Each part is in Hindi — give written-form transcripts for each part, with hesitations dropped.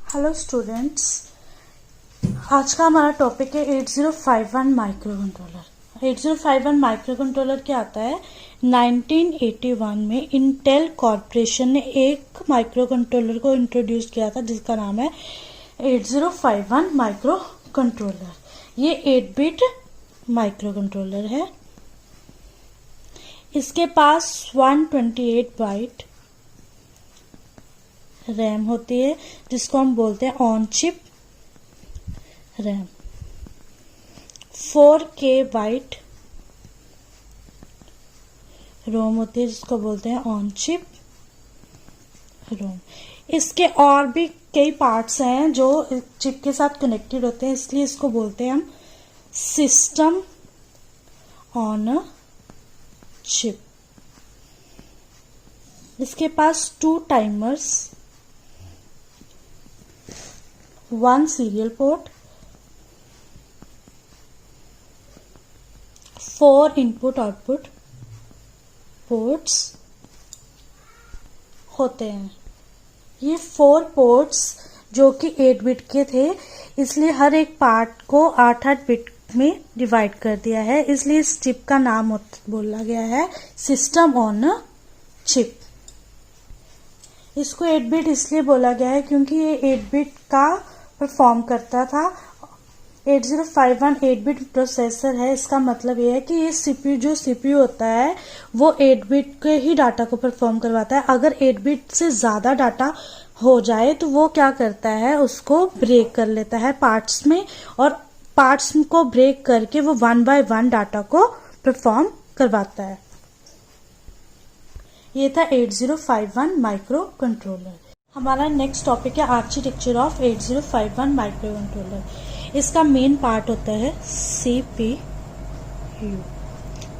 हेलो स्टूडेंट्स, आज का हमारा टॉपिक है 8051 माइक्रो कंट्रोलर। 8051 माइक्रो कंट्रोलर क्या आता है? 1981 में इंटेल कॉर्पोरेशन ने एक माइक्रो कंट्रोलर को इंट्रोड्यूस किया था जिसका नाम है 8051 माइक्रो कंट्रोलर। ये 8 बिट माइक्रो कंट्रोलर है। इसके पास 128 बाइट रैम होती है जिसको हम बोलते हैं on chip RAM. 4K byte ROM होती है जिसको बोलते हैं ऑन चिप रोम। इसके और भी कई पार्ट्स हैं जो चिप के साथ कनेक्टेड होते हैं, इसलिए इसको बोलते हैं हम सिस्टम ऑन अ चिप। इसके पास 2 timers, 1 serial port, 4 input output ports होते हैं। ये 4 पोर्ट्स जो कि 8 बिट के थे, इसलिए हर एक पार्ट को 8-8 बिट में डिवाइड कर दिया है, इसलिए इस चिप का नाम बोला गया है सिस्टम ऑन अ चिप। इसको 8 बिट इसलिए बोला गया है क्योंकि ये 8 बिट का परफॉर्म करता था। 8051 8 बिट प्रोसेसर है, इसका मतलब ये है कि ये सीपीयू होता है वो 8 बिट के ही डाटा को परफॉर्म करवाता है। अगर 8 बिट से ज़्यादा डाटा हो जाए तो वो क्या करता है, उसको ब्रेक कर लेता है पार्ट्स में, और पार्ट्स को ब्रेक करके वो 1 बाय 1 डाटा को परफॉर्म करवाता है। ये था 8051 माइक्रो कंट्रोलर। हमारा नेक्स्ट टॉपिक है आर्किटेक्चर ऑफ 8051 माइक्रो कंट्रोलर। इसका मेन पार्ट होता है CPU.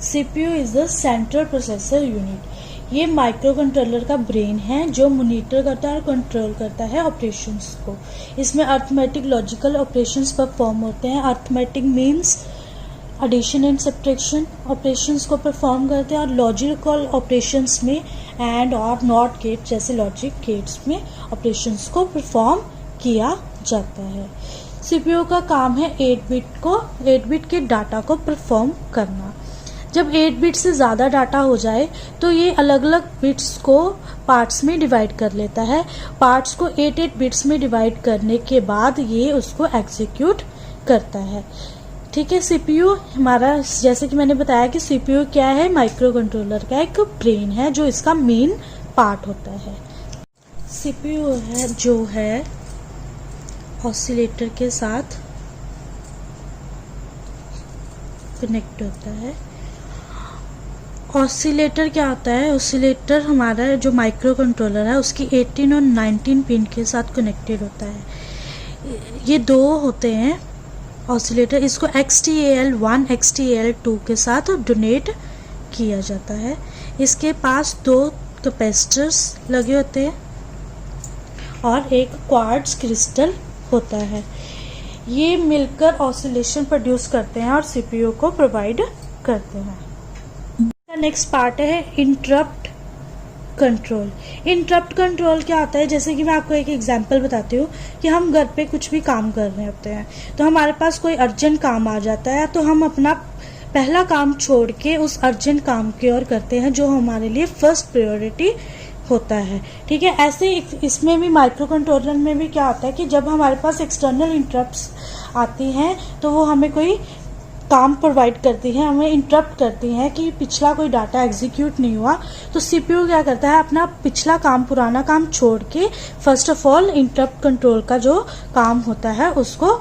CPU is the central processor unit. ये माइक्रो कंट्रोलर का ब्रेन है जो मॉनिटर करता है और कंट्रोल करता है ऑपरेशंस को। इसमें अर्थमेटिक लॉजिकल ऑपरेशंस परफॉर्म होते हैं। Arithmetic means addition and subtraction operations को परफॉर्म करते हैं, और लॉजिकल ऑपरेशंस में एंड और नॉट गेट जैसे लॉजिक गेट्स में ऑपरेशंस को परफॉर्म किया जाता है। सीपीयू का काम है 8 बिट के डाटा को परफॉर्म करना। जब 8 बिट से ज़्यादा डाटा हो जाए तो ये अलग अलग बिट्स को पार्ट्स में डिवाइड कर लेता है। पार्ट्स को 8 बिट्स में डिवाइड करने के बाद ये उसको एग्जीक्यूट करता है। ठीक है, सीपीयू हमारा, जैसे कि मैंने बताया कि सीपीयू क्या है, माइक्रो कंट्रोलर का एक ब्रेन है जो इसका मेन पार्ट होता है। सीपीयू है जो है ऑसिलेटर के साथ कनेक्ट होता है। ऑसिलेटर क्या होता है? ऑसिलेटर हमारा जो माइक्रो कंट्रोलर है उसकी 18 और 19 पिन के साथ कनेक्टेड होता है। ये 2 होते हैं ऑसिलेटर। इसको XTAL1 XTAL2 के साथ डोनेट किया जाता है। इसके पास 2 कैपेसिटर्स लगे होते हैं और एक क्वार्ट्ज क्रिस्टल होता है। ये मिलकर ऑसिलेशन प्रोड्यूस करते हैं और सीपीयू को प्रोवाइड करते हैं। नेक्स्ट पार्ट है इंटरप्ट कंट्रोल। इंटरप्ट कंट्रोल क्या होता है? जैसे कि मैं आपको एक एग्जांपल बताती हूँ कि हम घर पे कुछ भी काम कर रहे होते हैं तो हमारे पास कोई अर्जेंट काम आ जाता है, तो हम अपना पहला काम छोड़ के उस अर्जेंट काम की ओर करते हैं जो हमारे लिए फर्स्ट प्रायोरिटी होता है। ठीक है, ऐसे इसमें भी माइक्रो कंट्रोलर में भी क्या होता है कि जब हमारे पास एक्सटर्नल इंटरप्ट्स आती हैं तो वो हमें कोई काम प्रोवाइड करती है, हमें इंटरप्ट करती हैं कि पिछला कोई डाटा एग्जीक्यूट नहीं हुआ, तो सीपीयू क्या करता है, अपना पिछला काम, पुराना काम छोड़ के first of all interrupt control का जो काम होता है उसको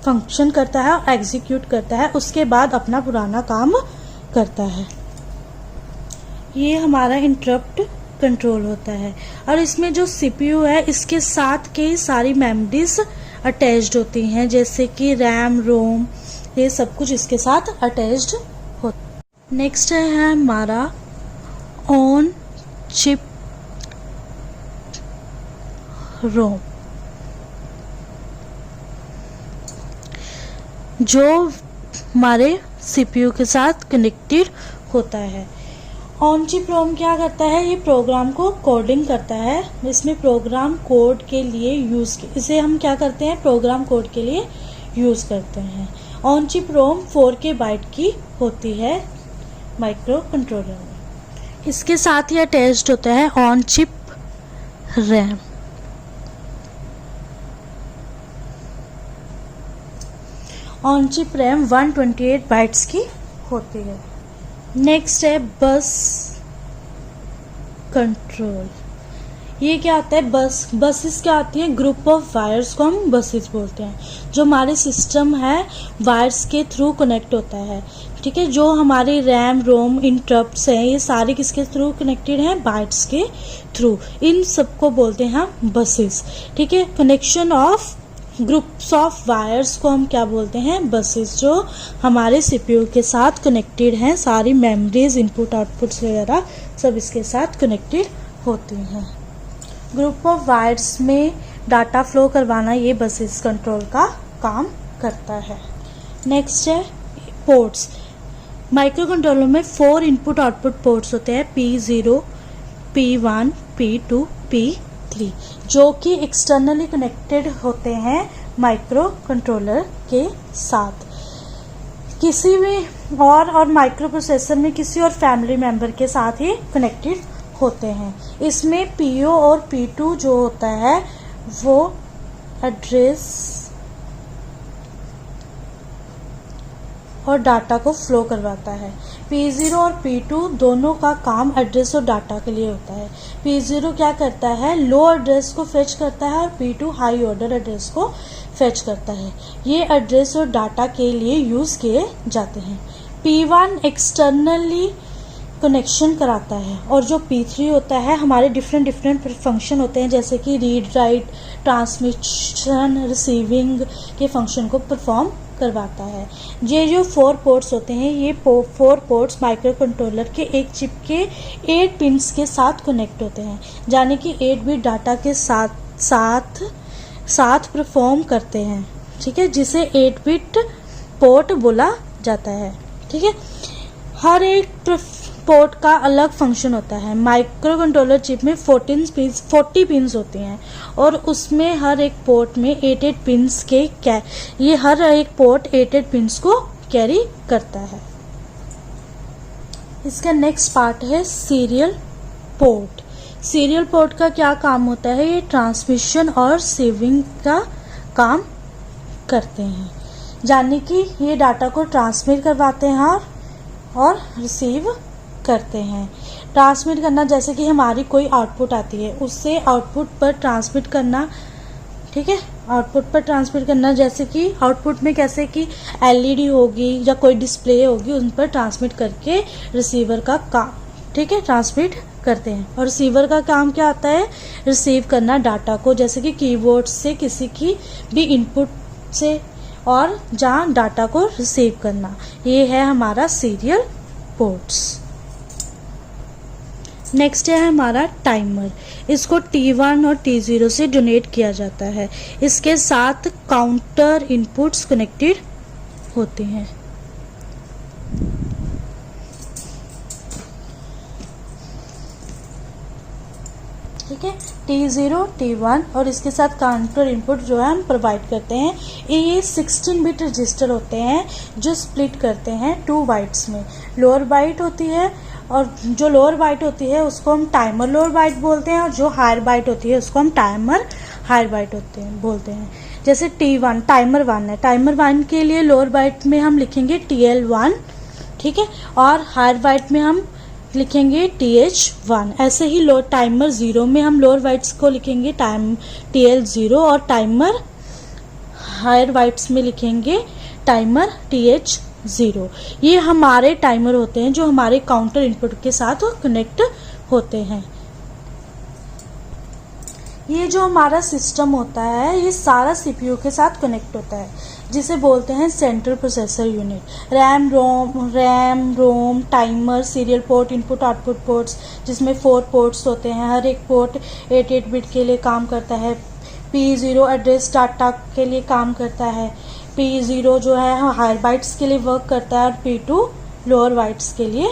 फंक्शन करता है और एग्जीक्यूट करता है, उसके बाद अपना पुराना काम करता है। ये हमारा इंटरप्ट कंट्रोल होता है। और इसमें जो सीपीयू है इसके साथ कई सारी मेमोरीज अटैच्ड होती हैं, जैसे कि रैम, रोम, ये सब कुछ इसके साथ अटैच्ड होता है। नेक्स्ट है हमारा ऑन चिप रोम, जो हमारे सीपीयू के साथ कनेक्टेड होता है। ऑन चिप रोम क्या करता है, ये प्रोग्राम को कोडिंग करता है, इसमें प्रोग्राम कोड के लिए इसे हम क्या करते हैं, प्रोग्राम कोड के लिए यूज़ करते हैं। On chip Rome 4K bite की होती है माइक्रो कंट्रोलर में। इसके साथ ही अटैच्ड होता है on chip RAM. On chip RAM 128 bytes की होती है। नेक्स्ट है बस कंट्रोल। ये क्या आता है, बसेस क्या आती है, ग्रुप ऑफ वायर्स को हम बसेस बोलते हैं। जो हमारे सिस्टम है वायर्स के थ्रू कनेक्ट होता है, ठीक है। जो हमारे रैम रोम इंटरप्ट्स हैं ये सारे किसके थ्रू कनेक्टेड हैं, बाइट्स के थ्रू। इन सबको बोलते हैं हम बसेस, ठीक है। Connection of groups of wires को हम क्या बोलते हैं, बसेस, जो हमारे सीपीयू के साथ कनेक्टेड हैं। सारी मेमोरीज, इनपुट आउटपुट्स वगैरह सब इसके साथ कनेक्टेड होती हैं। ग्रुप ऑफ वायर्स में डाटा फ्लो करवाना ये बसेस कंट्रोल का काम करता है। नेक्स्ट है पोर्ट्स। माइक्रो कंट्रोलर में 4 इनपुट आउटपुट पोर्ट्स होते हैं, P0, P1, P2, P3, जो कि एक्सटर्नली कनेक्टेड होते हैं माइक्रो कंट्रोलर के साथ। किसी भी और माइक्रो प्रोसेसर में किसी और फैमिली मेंबर के साथ ही कनेक्टेड होते हैं। इसमें PO और P2 जो होता है वो एड्रेस और डाटा को फ्लो करवाता है। P0 और P2 दोनों का काम एड्रेस और डाटा के लिए होता है। P0 क्या करता है, लो एड्रेस को फेच करता है और P2 हाई ऑर्डर एड्रेस को फेच करता है। ये एड्रेस और डाटा के लिए यूज़ किए जाते हैं। P1 एक्सटर्नली कनेक्शन कराता है और जो P3 होता है हमारे डिफरेंट फंक्शन होते हैं, जैसे कि रीड राइट, ट्रांसमिशन, रिसीविंग के फंक्शन को परफॉर्म करवाता है। ये जो 4 पोर्ट्स होते हैं, ये 4 पोर्ट्स माइक्रो कंट्रोलर के एक चिप के 8 पिन्स के साथ कनेक्ट होते हैं, यानी कि 8 बिट डाटा के साथ परफॉर्म करते हैं, ठीक है, जिसे 8 बिट पोर्ट बोला जाता है, ठीक है। हर एक पोर्ट का अलग फंक्शन होता है। माइक्रो कंट्रोलर चिप में 40 पिन्स होती हैं और उसमें हर एक पोर्ट में 8 पिन्स के ये हर एक पोर्ट 8 पिन्स को कैरी करता है। इसका नेक्स्ट पार्ट है सीरियल पोर्ट। सीरियल पोर्ट का क्या काम होता है, ये ट्रांसमिशन और रिसीविंग का काम करते हैं, यानी कि ये डाटा को ट्रांसमिट करवाते हैं और रिसीव करते हैं। ट्रांसमिट करना, जैसे कि हमारी कोई आउटपुट आती है उससे आउटपुट पर ट्रांसमिट करना, ठीक है, आउटपुट पर ट्रांसमिट करना, जैसे कि आउटपुट में कैसे कि LED होगी या कोई डिस्प्ले होगी, उन पर ट्रांसमिट करके रिसीवर का काम, ठीक है, ट्रांसमिट करते हैं। और रिसीवर का काम क्या आता है, रिसीव करना डाटा को, जैसे कि कीबोर्ड से किसी की भी इनपुट से, और जहाँ डाटा को रिसीव करना। ये है हमारा सीरियल पोर्ट्स। नेक्स्ट है हमारा टाइमर। इसको T1 और T0 से डोनेट किया जाता है। इसके साथ काउंटर इनपुट्स कनेक्टेड होते हैं। ठीक है, T0, T1 और इसके साथ काउंटर इनपुट जो है हम प्रोवाइड करते हैं। ये 16 बिट रजिस्टर होते हैं जो स्प्लिट करते हैं 2 बाइट्स में। लोअर बाइट होती है और जो लोअर बाइट होती है उसको हम टाइमर लोअर बाइट बोलते हैं, और जो हायर बाइट होती है उसको हम टाइमर हायर बाइट बोलते हैं। जैसे T1 टाइमर 1 है, टाइमर 1 के लिए लोअर बाइट में हम लिखेंगे TL1, ठीक है, और हायर बाइट में हम लिखेंगे TH1। ऐसे ही टाइमर 0 में हम लोअर बाइट्स को लिखेंगे TL0 और टाइमर हायर बाइट्स में लिखेंगे टाइमर TH0। ये हमारे टाइमर होते हैं जो हमारे काउंटर इनपुट के साथ कनेक्ट होते हैं। ये जो हमारा सिस्टम होता है ये सारा CPU के साथ कनेक्ट होता है, जिसे बोलते हैं central processor unit. RAM ROM timer, serial port, input output ports, जिसमें 4 पोर्ट्स होते हैं। हर एक पोर्ट 8 बिट के लिए काम करता है। P0 एड्रेस डाटा के लिए काम करता है। P0 जो है हायर बाइट्स के लिए वर्क करता है और P2 लोअर बाइट्स के लिए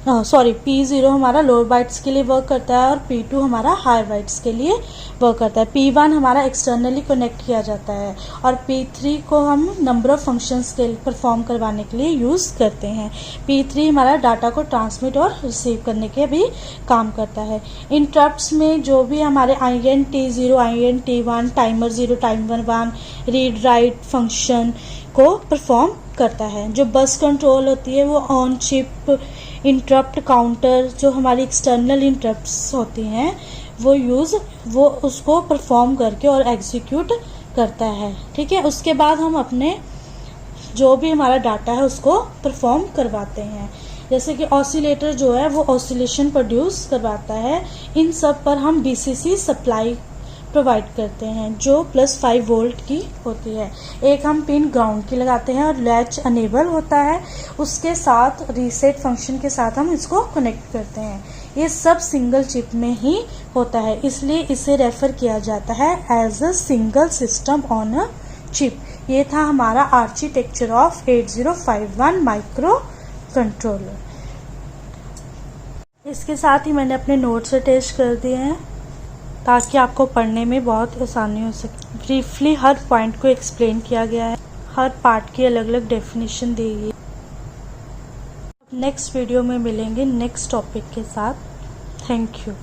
P0 हमारा लोअर बाइट्स के लिए वर्क करता है और P2 हमारा हायर बाइट्स के लिए वर्क करता है। P1 हमारा एक्सटर्नली कनेक्ट किया जाता है और P3 को हम नंबर ऑफ फंक्शंस के परफॉर्म करवाने के लिए यूज़ करते हैं। P3 हमारा डाटा को ट्रांसमिट और रिसीव करने के भी काम करता है। इंटरप्ट्स में जो भी हमारे INT0, INT1, timer 0, timer 1, read write function को परफॉर्म करता है। जो बस कंट्रोल होती है वो ऑन चिप इंटरप्ट काउंटर, जो हमारी एक्सटर्नल इंटरप्ट्स होती हैं वो उसको परफॉर्म करके और एग्जीक्यूट करता है। ठीक है, उसके बाद हम अपने जो भी हमारा डाटा है उसको परफॉर्म करवाते हैं। जैसे कि ऑसिलेटर जो है वो ऑसिलेशन प्रोड्यूस करवाता है। इन सब पर हम BCC सप्लाई प्रोवाइड करते हैं जो +5 वोल्ट की होती है। एक हम पिन ग्राउंड की लगाते हैं और लैच अनेबल होता है, उसके साथ रीसेट फंक्शन के साथ हम इसको कनेक्ट करते हैं। ये सब सिंगल चिप में ही होता है, इसलिए इसे रेफर किया जाता है as a single system on a chip. ये था हमारा आर्किटेक्चर ऑफ 8051 माइक्रो कंट्रोलर। इसके साथ ही मैंने अपने नोट्स अटैच कर दिए हैं ताकि आपको पढ़ने में बहुत आसानी हो सके। ब्रीफली हर पॉइंट को एक्सप्लेन किया गया है, हर पार्ट की अलग अलग डेफिनेशन दी गई। नेक्स्ट वीडियो में मिलेंगे नेक्स्ट टॉपिक के साथ। Thank you.